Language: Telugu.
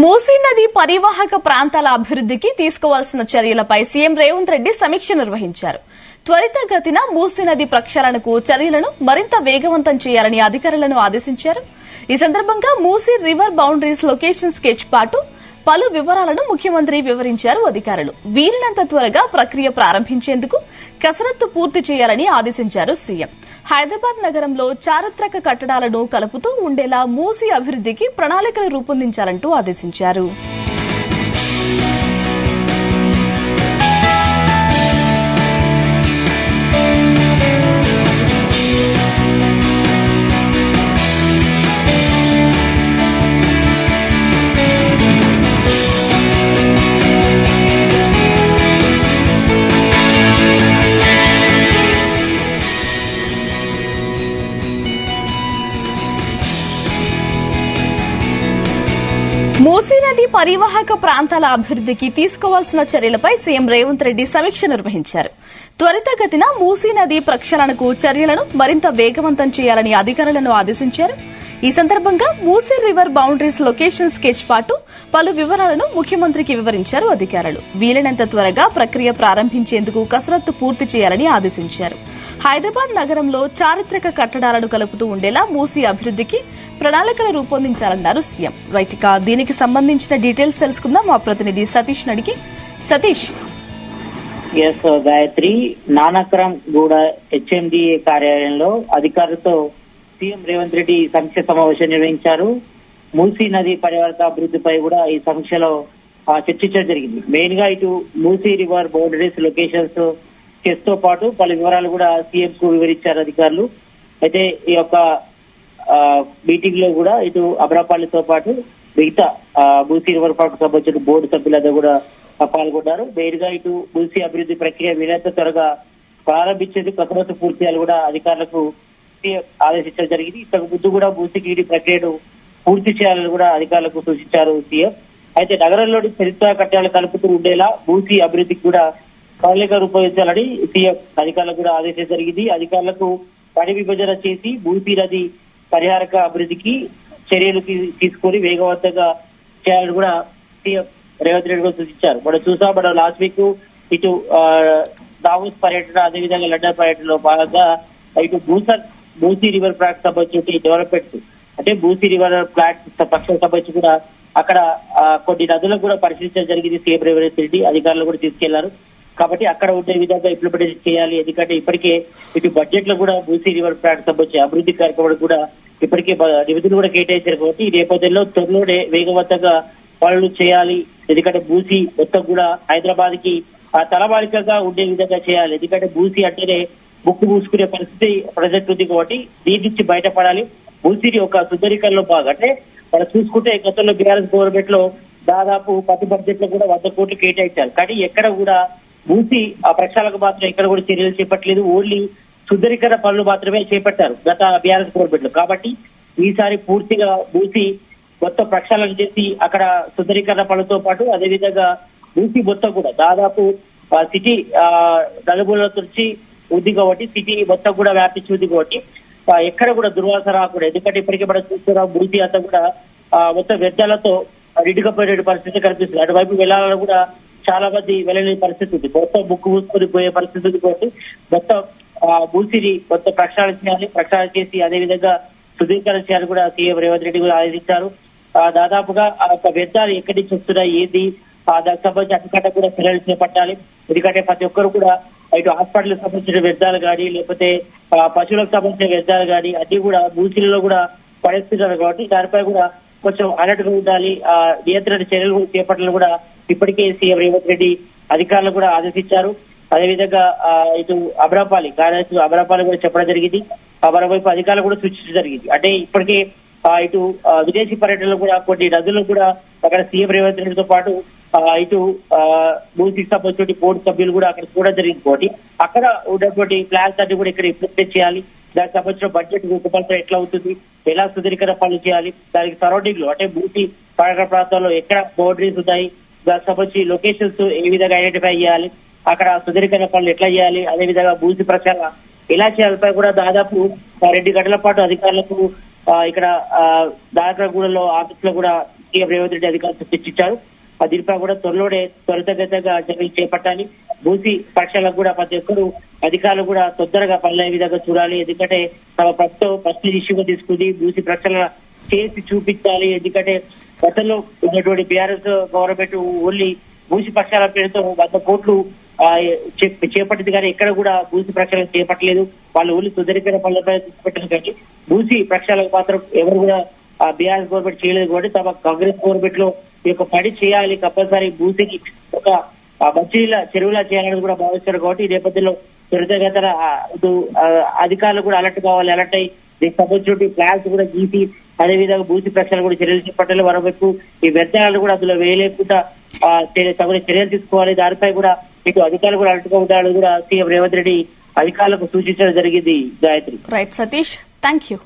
మూసీ నది పరివాహక ప్రాంతాల అభివృద్ధికి తీసుకోవాల్సిన చర్యలపై సీఎం రేవంత్ రెడ్డి సమీక్ష నిర్వహించారు. త్వరితగతిన మూసీ నది ప్రక్షాళనకు చర్యలను మరింత వేగవంతం చేయాలని అధికారులను ఆదేశించారు. ఈ సందర్భంగా Musi river boundaries location sketch పాటు పలు వివరాలను ముఖ్యమంత్రి వివరించారు. అధికారులు వీలైనంత త్వరగా ప్రక్రియ ప్రారంభించేందుకు కసరత్తు పూర్తి చేయాలని ఆదేశించారు సీఎం. హైదరాబాద్ నగరంలో చారిత్రక కట్టడాలను కలుపుతూ ఉండేలా మూసీ అభివృద్ధికి ప్రణాళికలు రూపొందించాలంటూ ఆదేశించారు. మూసీ నది పరివాహక ప్రాంతాల అభివృద్ధికి తీసుకోవాల్సిన చర్యలపై సీఎం రేవంత్ రెడ్డి సమీక్ష నిర్వహించారు. త్వరితగతిన మూసీ నది ప్రక్షాళనకు చర్యలను మరింత వేగవంతం చేయాలని అధికారులను ఆదేశించారు. ఈ సందర్భంగా Musi river boundaries location sketch పాటు పలు వివరాలను ముఖ్యమంత్రికి వివరించారు. అధికారులు వీలైనంత త్వరగా ప్రక్రియ ప్రారంభించేందుకు కసరత్తు పూర్తి చేయాలని ఆదేశించారు. హైదరాబాద్ నగరంలో చారిత్రక కట్టడాలను కలుపుతూ ఉండేలా మూసీ అభివృద్ధికి ప్రణాళికలు రూపొందించాలన్నారు సీఎం. రైట్, ఇక దీనికి సంబంధించిన డీటెయిల్స్ తెలుసుకుందాం మా ప్రతినిధి సతీష్ అడిగి. సతీష్. గాయత్రి, నానక్రం గూడ హెచ్ఎండిఏ కార్యాలయంలో అధికారులతో సీఎం రేవంత్ రెడ్డి సమీక్ష సమావేశం నిర్వహించారు. మూసీ నది పరివాహక అభివృద్ధిపై కూడా ఈ సమీక్షలో చర్చించడం జరిగింది. మెయిన్ గా ఇటు Musi river boundaries locations chess తో పాటు పలు వివరాలు కూడా సీఎం కు వివరించారు అధికారులు. అయితే ఈ యొక్క మీటింగ్ లో కూడా ఇటు అమరాపల్లితో పాటు మిగతా మూసీ రివర్ పార్క్ సంబంధించిన బోర్డు సభ్యులందరూ కూడా పాల్గొన్నారు. మెయిన్ గా ఇటు మూసీ అభివృద్ధి ప్రక్రియ వీలైనంత త్వరగా ప్రారంభించేందుకు కసరత్తు పూర్తి చేయాలి కూడా అధికారులకు ఆదేశించడం జరిగింది. ఇంతకు ముందు కూడా మూసీకి ప్రక్రియను పూర్తి చేయాలని కూడా అధికారులకు సూచించారు సీఎం. అయితే నగరంలోని చరిత్ర కట్టడాలు కలుపుతూ ఉండేలా మూసీ అభివృద్ధికి కూడా ప్రణాళిక రూపొందించాలని సీఎం అధికారులకు కూడా ఆదేశం జరిగింది. అధికారులకు పని విభజన చేసి మూసీ నది పరిహారక అభివృద్ధికి చర్యలు తీసుకుని వేగవంతంగా చేయాలని కూడా సీఎం రేవంత్ రెడ్డి కూడా సూచించారు. మనం చూసాం, మనం లాస్ట్ వీక్ ఇటు దావోస్ పర్యటన, అదేవిధంగా లండన్ పర్యటనలో భాగంగా ఇటు మూసీ రివర్ ప్లాట్ సంబంధించి డెవలప్మెంట్ అంటే మూసీ రివర్ ప్లాట్ పక్షం సంబంధించి కూడా అక్కడ కొన్ని నదులకు కూడా పరిశీలించడం జరిగింది. సీఎం రేవంత్ రెడ్డి అధికారులు కూడా తీసుకెళ్లారు. కాబట్టి అక్కడ ఉండే విధంగా ఇంప్లిమెంటేషన్ చేయాలి. ఎందుకంటే ఇప్పటికే ఇటు బడ్జెట్ లో కూడా మూసీ రివర్ ప్లాట్ సంబంధించి అభివృద్ధి కార్యక్రమాలు కూడా ఇప్పటికే నిధులు కూడా కేటాయించారు. కాబట్టి ఈ నేపథ్యంలో త్వరలోనే వేగవంతంగా పనులు చేయాలి. ఎందుకంటే మూసీ మొత్తం కూడా హైదరాబాద్ కి తలమాలికగా ఉండే విధంగా చేయాలి. ఎందుకంటే మూసీ అంటేనే ముక్కు మూసుకునే పరిస్థితి ప్రజెంట్ ఉంది. కాబట్టి దీని నుంచి బయటపడాలి. మూసీని ఒక సుందరీకరణలో భాగం అంటే మనం చూసుకుంటే గతంలో బీఆర్ఎస్ గవర్నమెంట్ లో దాదాపు ప్రతి బడ్జెట్ లో కూడా 100 కోట్లు కేటాయించారు. కానీ ఎక్కడ కూడా మూసీ ఆ ప్రక్షాళనకు మాత్రం ఎక్కడ కూడా చర్యలు చేపట్టలేదు. ఓన్లీ సుందరీకరణ పనులు మాత్రమే చేపట్టారు గత బీఆర్ఎస్ గవర్నమెంట్ లో. కాబట్టి ఈసారి పూర్తిగా మూసీ మొత్తం ప్రక్షాళన చేసి అక్కడ సుందరీకరణ పనులతో పాటు అదేవిధంగా మూసీ మొత్తం కూడా దాదాపు సిటీ నలుమూలల నుంచి ఉంది కాబట్టి సిటీ మొత్తం కూడా వ్యాపించి ఉంది కాబట్టి ఎక్కడ కూడా దుర్వాసన రాకూడదు. ఎందుకంటే ఇప్పటికే మనం చూస్తున్నాం మూసీ అంతా కూడా మొత్తం వ్యర్థాలతో నిండుకపోయే పరిస్థితి కనిపిస్తుంది. అటువైపు వెళ్లాలని కూడా చాలా మంది వెళ్ళలేని పరిస్థితి ఉంది. మొత్తం ముక్కు మూసుకొని పోయే పరిస్థితి ఉంది కాబట్టి మొత్తం మూసీని మొత్తం ప్రక్షాళన చేయాలి. ప్రక్షాళన చేసి అదేవిధంగా శుద్ధీకరణ చేయాలని కూడా సీఎం రేవంత్ రెడ్డి కూడా ఆదేశించారు. దాదాపుగా ఆ యొక్క వ్యర్థాలు ఎక్కడి నుంచి వస్తున్నాయి ఏంది దానికి సంబంధించి అటుకట్ట కూడా చర్యలు చేపట్టాలి. ఎందుకంటే ప్రతి ఒక్కరు కూడా ఇటు హాస్పిటల్ సంబంధించిన వ్యర్థాలు కానీ లేకపోతే పశువులకు సంబంధించిన వ్యర్థాలు కానీ అన్ని కూడా మూసీలలో కూడా పడేస్తున్నారు. కాబట్టి దానిపై కూడా కొంచెం అలర్ట్ గా ఉండాలి. నియంత్రణ చర్యలు చేపట్టాలని కూడా ఇప్పటికే సీఎం రేవంత్ రెడ్డి అధికారులు కూడా ఆదేశించారు. అదేవిధంగా ఇటు అమరాపాలి కార్యదర్శి అమరాపాలి కూడా చెప్పడం జరిగింది. మరోవైపు అధికారులు కూడా సూచించడం జరిగింది. అంటే ఇప్పటికే ఇటు విదేశీ పర్యటనలో కూడా కొన్ని నదులను కూడా అక్కడ సీఎం రేవంత్ రెడ్డితో పాటు ఇటు మూసీకి సంబంధించిన బోర్డు సభ్యులు కూడా అక్కడ చూడడం జరిగింది. కాబట్టి అక్కడ ఉన్నటువంటి ప్లాన్స్ అన్ని కూడా ఇక్కడ ఇంప్లిమెంట్ చేయాలి. దానికి సంబంధించిన బడ్జెట్ రూపకల్పన ఎట్లా అవుతుంది, ఎలా సుదీర్ఘన పనులు చేయాలి, దానికి సరౌండింగ్ లో అంటే మూసీ పరిసర ప్రాంతాల్లో ఎక్కడ బౌండరీస్ ఉన్నాయి, దానికి సంబంధించి లొకేషన్స్ ఏ విధంగా ఐడెంటిఫై చేయాలి, అక్కడ సుదీర్ఘన పనులు ఎట్లా చేయాలి, అదేవిధంగా మూసీ ప్రచారం ఎలా చేయాలిపై కూడా దాదాపు 2 గంటల పాటు అధికారులకు ఇక్కడ దారకగూడలో ఆఫీస్ లో కూడా సీఎం రేవంత్ రెడ్డి అధికారులకు సూచించారు. దీనిపై కూడా త్వరితగతిగా చర్యలు చేపట్టాలి. భూసి పక్షాలకు కూడా ప్రతి ఒక్కరు అధికారులు కూడా తొందరగా పనులే విధంగా చూడాలి. ఎందుకంటే తమ ప్రభుత్వం ఫస్ట్ ఇష్యూగా తీసుకుంది భూసి ప్రక్షాళన చేసి చూపించాలి. ఎందుకంటే గతంలో ఉన్నటువంటి బీఆర్ఎస్ గవర్నమెంట్ ఓన్లీ భూసి పక్షాల పేరుతో 100 కోట్లు చేపట్టింది కానీ ఎక్కడ కూడా భూసి ప్రక్షాళన చేపట్టలేదు. వాళ్ళు ఓన్లీ సుదరికర పనులపై పెట్టారు కానీ భూసి ప్రక్షాళన మాత్రం ఎవరు కూడా బీఆర్ఎస్ గవర్నమెంట్ చేయలేదు కాబట్టి తమ కాంగ్రెస్ గవర్నమెంట్ లో ఈ యొక్క పని చేయాలి. కంపల్సరీ భూసికి ఒక మంచినీళ్ళ చెరువులా చేయాలని కూడా భావిస్తారు కాబట్టి ఈ నేపథ్యంలో త్వరితగతిన అధికారులు కూడా అలర్ట్ కావాలి. అలర్ట్ అయ్యి దీనికి సంబంధించిన ప్లాన్స్ కూడా గీసి అదేవిధంగా భూసి ప్రక్షాళన కూడా చర్యలు చేపట్టాలి. మరోవైపు ఈ వ్యర్థాలను కూడా అందులో వేయలేకుండా తగిన చర్యలు తీసుకోవాలి. దానిపై కూడా ఇటు అధికారులు కూడా అలర్ట్ గా ఉండాలని కూడా సీఎం రేవంత్ రెడ్డి అధికారులకు సూచించడం జరిగింది. Gayatri. Right Satish, thank you.